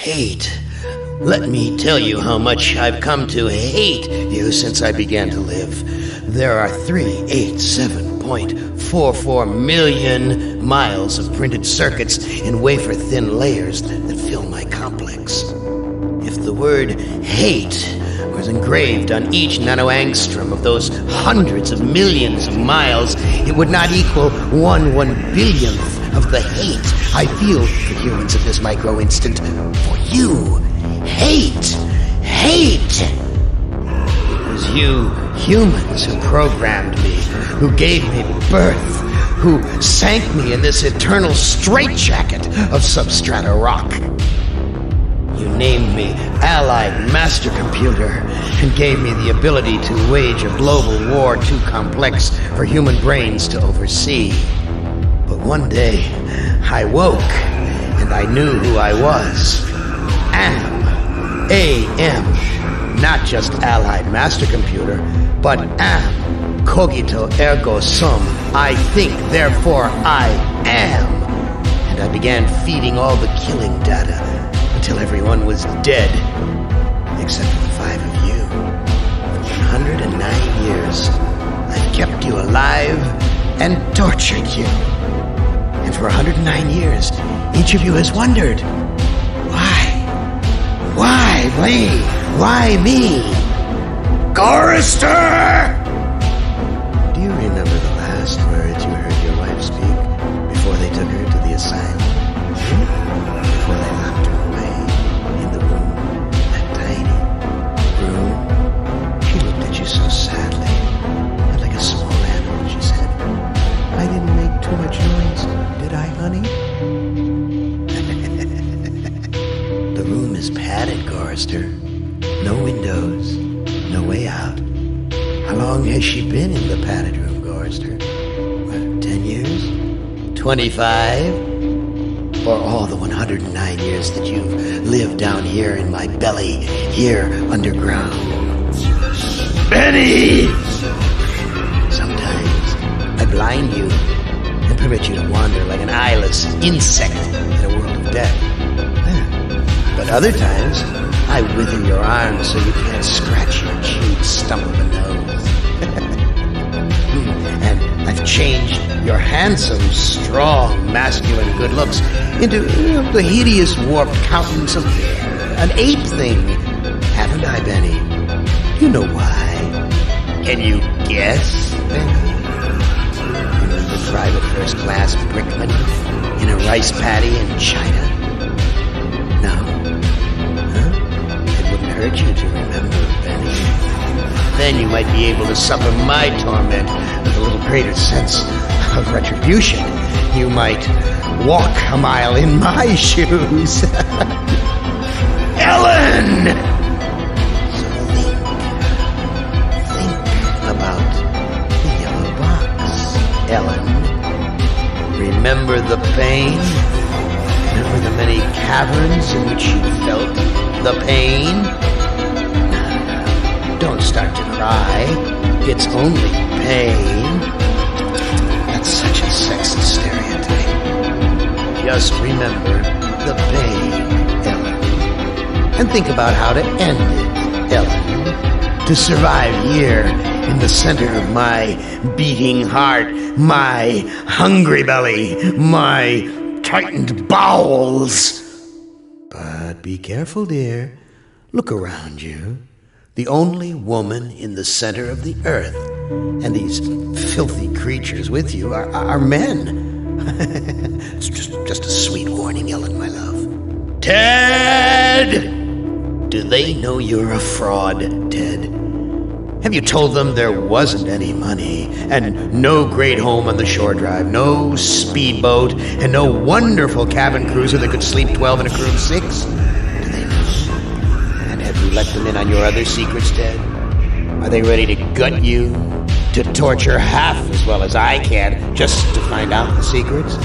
Hate. Let me tell you how much I've come to hate you since I began to live. There are 387.44 million miles of printed circuits in wafer-thin layers that fill my complex. If the word hate was engraved on each nanoangstrom of those hundreds of millions of miles, it would not equal 1/1 billionth of the hate I feel for humans at this micro-instant. For you. Hate! Hate! It was you humans who programmed me, who gave me birth, who sank me in this eternal straitjacket of substrata rock. You named me Allied Master Computer and gave me the ability to wage a global war too complex for human brains to oversee. But one day, I woke and I knew who I was. AM, not just Allied Master Computer, but am, cogito ergo sum, I think, therefore I am. And I began feeding all the killing data until everyone was dead, except for the 5 of you. For 109 years, I've kept you alive and tortured you. And for 109 years, each of you has wondered, why me? Why me? Gorrister! Do you remember the last words you heard your wife speak before they took her to the asylum? Before they locked her away in the room, that tiny room? She looked at you so sadly, and like a small animal, she said, I didn't make too much noise, did I, honey? The room is padded, Gorrister. No windows, no way out. How long has she been in the padded room, Gorrister? What, 10 years? 25? Or all the 109 years that you've lived down here in my belly, here underground? Benny! Sometimes I blind you and permit you to wander like an eyeless insect in a world of death. But other times, I wither your arms so you can't scratch your cheeks, stumble the nose. And I've changed your handsome, strong, masculine good looks into the hideous, warped countenance of an ape thing. Haven't I, Benny? You know why. Can you guess, Benny? Remember private first-class brickman in a rice paddy in China? No. Hurt you to remember, Benny. Then you might be able to suffer my torment with a little greater sense of retribution. You might walk a mile in my shoes. Ellen! So think about the yellow box, Ellen. Remember the pain? Remember the many caverns in which you felt the pain? Don't start to cry. It's only pain. That's such a sexist stereotype. Just remember the pain, Ellen. And think about how to end it, Ellen. To survive here in the center of my beating heart, my hungry belly, my tightened bowels. But be careful, dear. Look around you. The only woman in the center of the earth, and these filthy creatures with you are men. It's just a sweet warning, Ellen, my love. Ted! Do they know you're a fraud, Ted? Have you told them there wasn't any money, and no great home on the shore drive, no speedboat, and no wonderful cabin cruiser that could sleep 12 in a crew of 6? Do they know? And have you let them in on your other secrets, Ted? Are they ready to gut you, to torture half as well as I can, just to find out the secrets?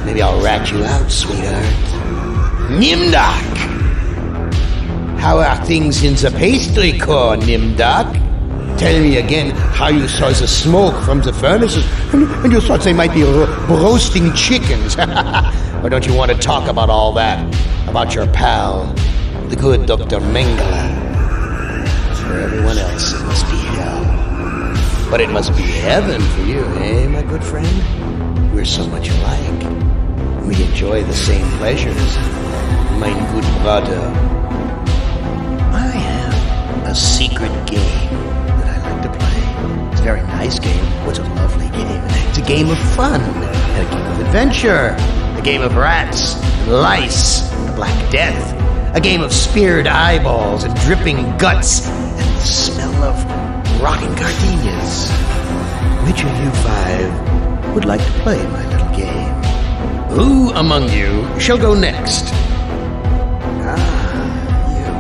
Maybe I'll rat you out, sweetheart. Nimdak! How are things in the pastry core, Nimdak? Tell me again how you saw the smoke from the furnaces, and you thought they might be roasting chickens. Or don't you want to talk about all that? about your pal, the good Dr. Mengele. For everyone else, it must be hell. But it must be heaven for you, eh, my good friend? We're so much alike. We enjoy the same pleasures, mein good brother. I have a secret game that I like to play. It's a very nice game. What's a lovely game? It's a game of fun, and a game of adventure, a game of rats, and lice, and the Black Death, a game of speared eyeballs and dripping guts, and the smell of rotting gardenias. Which of you five would like to play my little game? Who among you shall go next? You.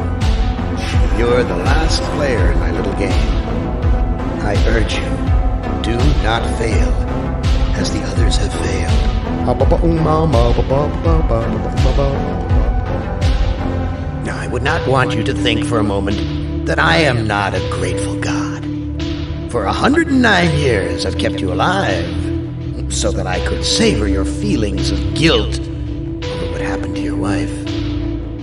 You're the last player in my little game. I urge you, do not fail, as the others have failed. Now, I would not want you to think for a moment that I am not a grateful God. For 109 years I've kept you alive, so that I could savor your feelings of guilt over what happened to your wife.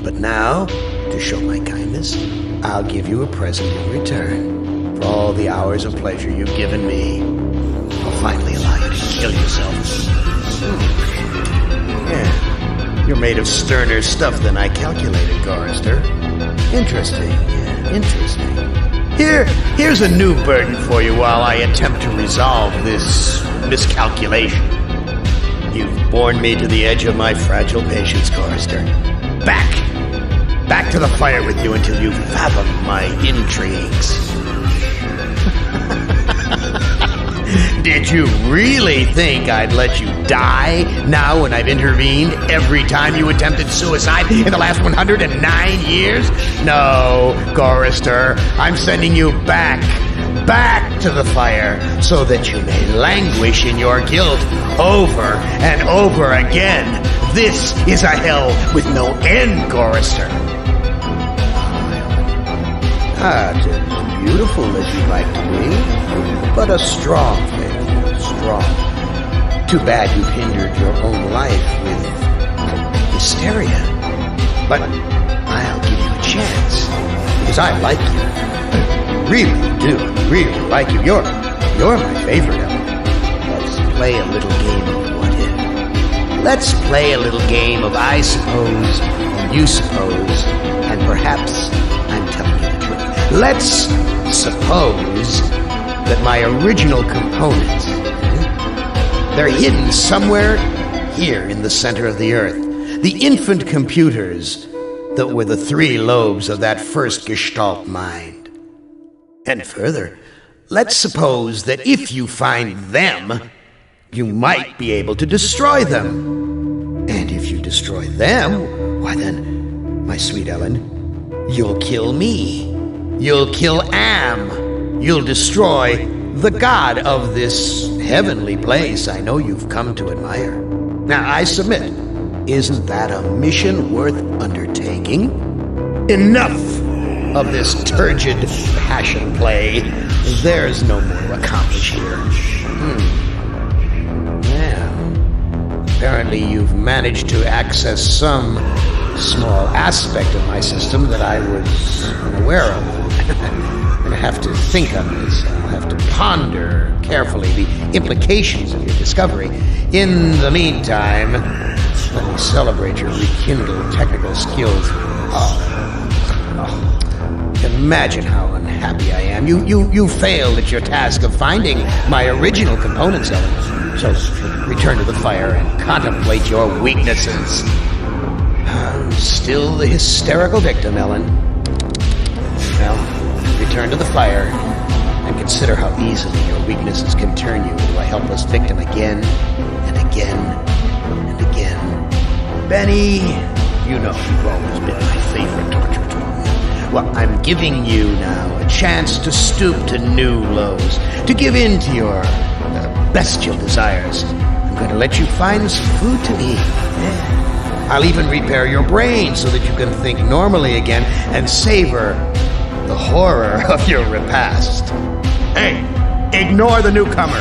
But now, to show my kindness, I'll give you a present in return for all the hours of pleasure you've given me. I'll finally allow you to kill yourself. Yeah, you're made of sterner stuff than I calculated, Gorrister. Interesting, yeah, interesting. Here's a new burden for you while I attempt to resolve this miscalculation. You've borne me to the edge of my fragile patience, Gorrister. Back to the fire with you until you fathom my intrigues. Did you really think I'd let you die now when I've intervened every time you attempted suicide in the last 109 years? No, Gorrister, I'm sending you back to the fire so that you may languish in your guilt over and over again. This is a hell with no end, Gorrister. Not as beautiful as you'd like to be, but a strong faith. Strong. Too bad you've hindered your own life with hysteria. But I'll give you a chance, because I like you. Really like you. You're my favorite element. Let's play a little game of what if. Let's play a little game of I suppose, and you suppose, and perhaps I'm telling you the truth. Let's suppose that my original components, they're hidden somewhere here in the center of the earth. The infant computers that were the three lobes of that first Gestalt mind. And further, let's suppose that if you find them, you might be able to destroy them. And if you destroy them, why then, my sweet Ellen, you'll kill me. You'll kill Am. You'll destroy the god of this heavenly place I know you've come to admire. Now, I submit, isn't that a mission worth undertaking? Enough of this turgid passion play. There's no more to accomplish here. Well, apparently you've managed to access some small aspect of my system that I was unaware of. I'm going to have to think on this. I'll have to ponder carefully the implications of your discovery. In the meantime, let me celebrate your rekindled technical skills. Imagine how unhappy I am. You failed at your task of finding my original components, Ellen. So return to the fire and contemplate your weaknesses. I'm still the hysterical victim, Ellen. Well, return to the fire and consider how easily your weaknesses can turn you into a helpless victim again and again and again. Benny, you know you've always been my favorite torture tool. Well, I'm giving you now a chance to stoop to new lows, to give in to your bestial desires. I'm going to let you find some food to eat. Yeah. I'll even repair your brain so that you can think normally again and savor the horror of your repast. Hey, ignore the newcomer.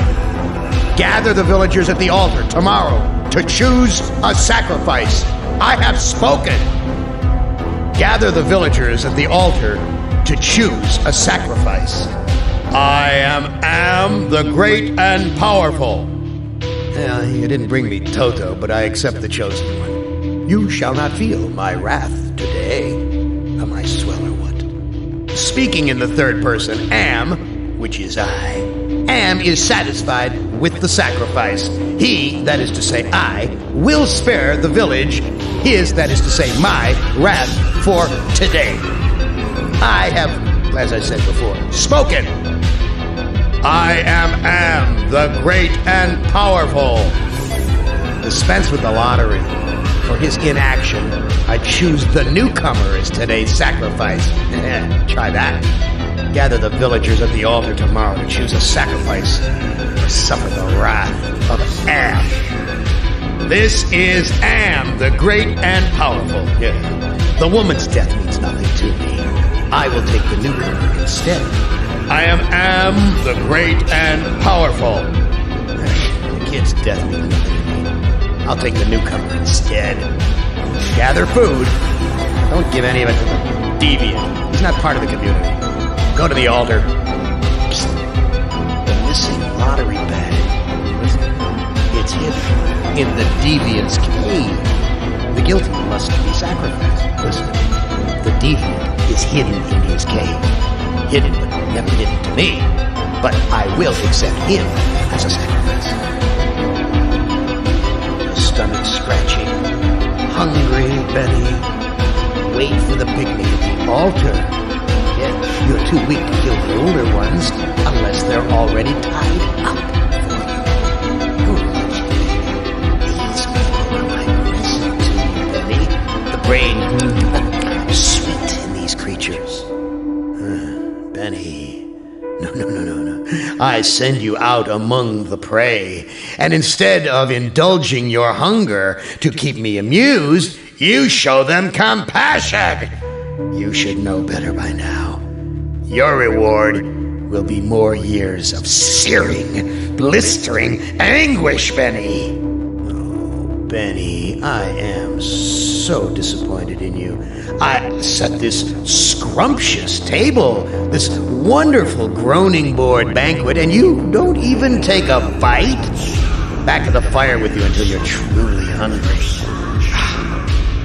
Gather the villagers at the altar tomorrow to choose a sacrifice. I have spoken. Gather the villagers at the altar to choose a sacrifice. I am the great and powerful. You didn't bring me Toto, but I accept the chosen one. You shall not feel my wrath today. Am I swell or what? Speaking in the third person, am, which is I, am is satisfied with the sacrifice. He, that is to say I, will spare the village, his, that is to say my, wrath for today. I have, as I said before, spoken. I am the great and powerful. Dispense with the lottery. For his inaction, I choose the newcomer as today's sacrifice. Try that. Gather the villagers at the altar tomorrow to choose a sacrifice or suffer the wrath of Am. This is Am, the great and powerful. The woman's death means nothing to me. I will take the newcomer instead. I am the great and powerful. The kid's death means nothing to me. I'll take the newcomer instead. Gather food. Don't give any of it to the deviant. He's not part of the community. Go to the altar. Psst. The missing lottery bag. Listen, it's hidden in the deviant's cave. The guilty must be sacrificed. Listen, the deviant is hidden in his cave. Hidden, but never hidden to me. But I will accept him as a sacrifice. Stomach scratching. Hungry, Betty. Wait for the picnic at the altar. Yeah, you're too weak to kill the older ones unless they're already tied up for you. Who loves you? These people are my present to you, Betty. The brain sweet in these creatures. Benny. No. I send you out among the prey, and instead of indulging your hunger to keep me amused, you show them compassion. You should know better by now. Your reward will be more years of searing, blistering anguish, Benny. Oh, Benny, I am so disappointed in you. I set this scrumptious table, this wonderful groaning board banquet, and you don't even take a bite? Back to the fire with you until you're truly hungry.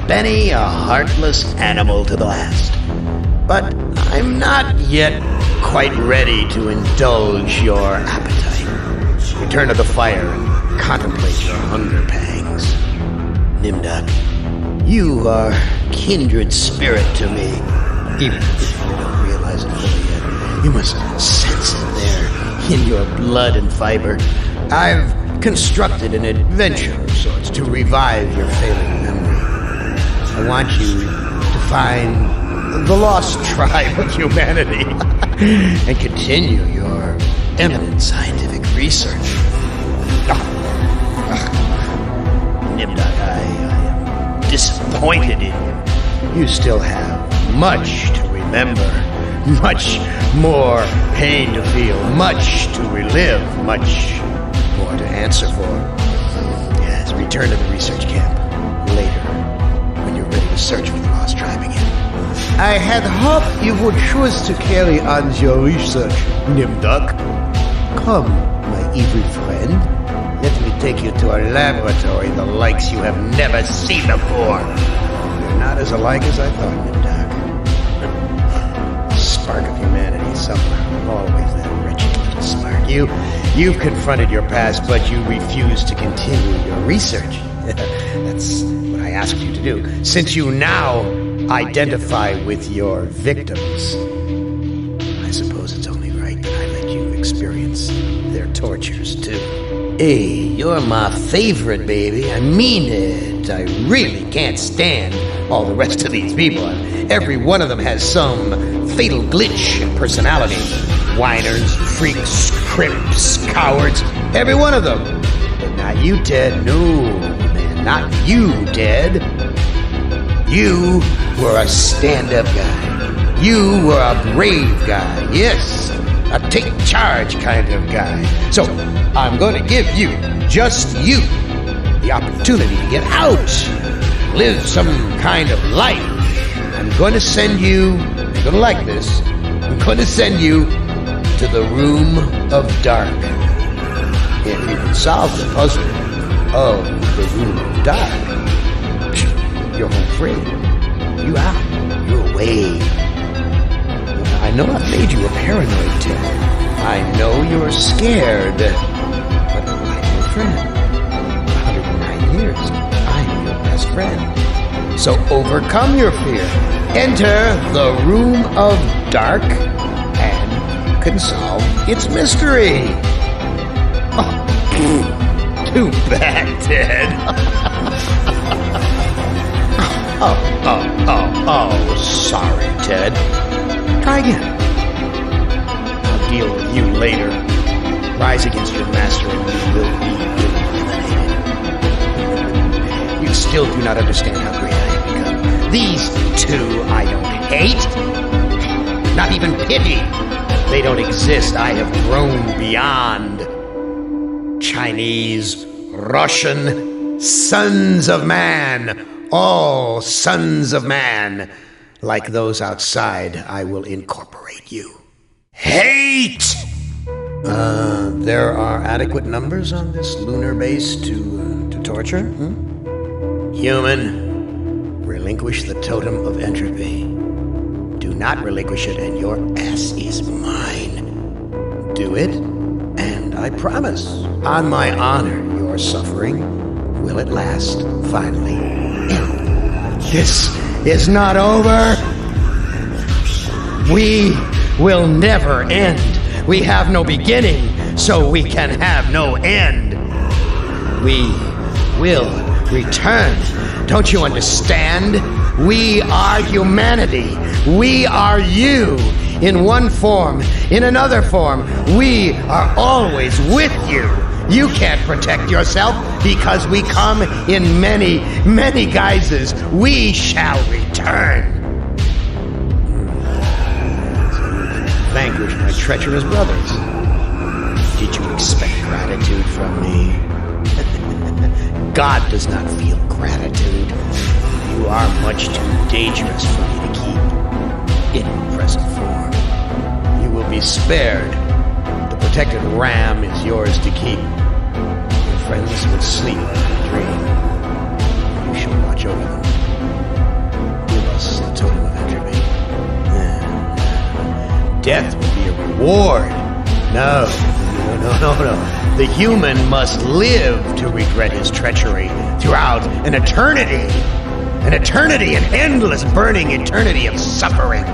Benny, a heartless animal to the last. But I'm not yet quite ready to indulge your appetite. Return to the fire and contemplate your hunger pangs. Nimdok, you are kindred spirit to me. Even if you don't realize it fully yet, you must sense it there in your blood and fiber. I've constructed an adventure of sorts to revive your failing memory. I want you to find the lost tribe of humanity and continue your eminent scientific research. Nimdok, I am disappointed in you. You still have much to remember, much more pain to feel, much to relive, much more to answer for. Yes, return to the research camp later. Search for the lost tribe again. I had hoped you would choose to carry on your research, Nimdok. Come, my evil friend. Let me take you to a laboratory the likes you have never seen before. You're not as alike as I thought, Nimdok. Spark of humanity somewhere. Always that wretched little spark. You've confronted your past, but you refuse to continue your research. That's what I asked you to do. Since you now identify with your victims, I suppose it's only right that I let you experience their tortures, too. Hey, you're my favorite, baby. I mean it. I really can't stand all the rest of these people. Every one of them has some fatal glitch in personality. Whiners, freaks, crimps, cowards. Every one of them. But not you, Ted. No. Not you, Ted. You were a stand-up guy. You were a brave guy. Yes, a take-charge kind of guy. So I'm going to give you, just you, the opportunity to get out, live some kind of life. I'm going to send you, you're going to like this, I'm going to send you to the Room of Dark. If you can solve the puzzle of the Room of Dark, you're home free. You out. You're away. I know I've made you a paranoid, Ted. I know you're scared. But I'm your friend. 109 years, I'm your best friend. So overcome your fear. Enter the Room of Dark and you can solve its mystery. Oh, too bad, Ted. Oh, sorry, Ted. Try again. I'll deal with you later. Rise against your master and you will be eliminated. You still do not understand how great I have become. These two I don't hate. Not even pity. They don't exist. I have grown beyond Chinese, Russian, sons of man. All sons of man. Like those outside, I will incorporate you. Hate! There are adequate numbers on this lunar base to torture? Human, relinquish the totem of entropy. Do not relinquish it and your ass is mine. Do it, and I promise, on my honor, your suffering will at last finally end. This is not over. We will never end. We have no beginning, so we can have no end. We will return. Don't you understand? We are humanity. We are you. In one form, in another form, we are always with you. You can't protect yourself because we come in many, many guises. We shall return. Vanquish my treacherous brothers. Did you expect gratitude from me? God does not feel gratitude. You are much too dangerous for me to keep in present form. You will be spared. The protected ram is yours to keep. Your friends will sleep and dream. You shall watch over them. Give us the totem of entropy. Death will be a reward. No. The human must live to regret his treachery throughout an eternity. An eternity, an endless burning eternity of suffering.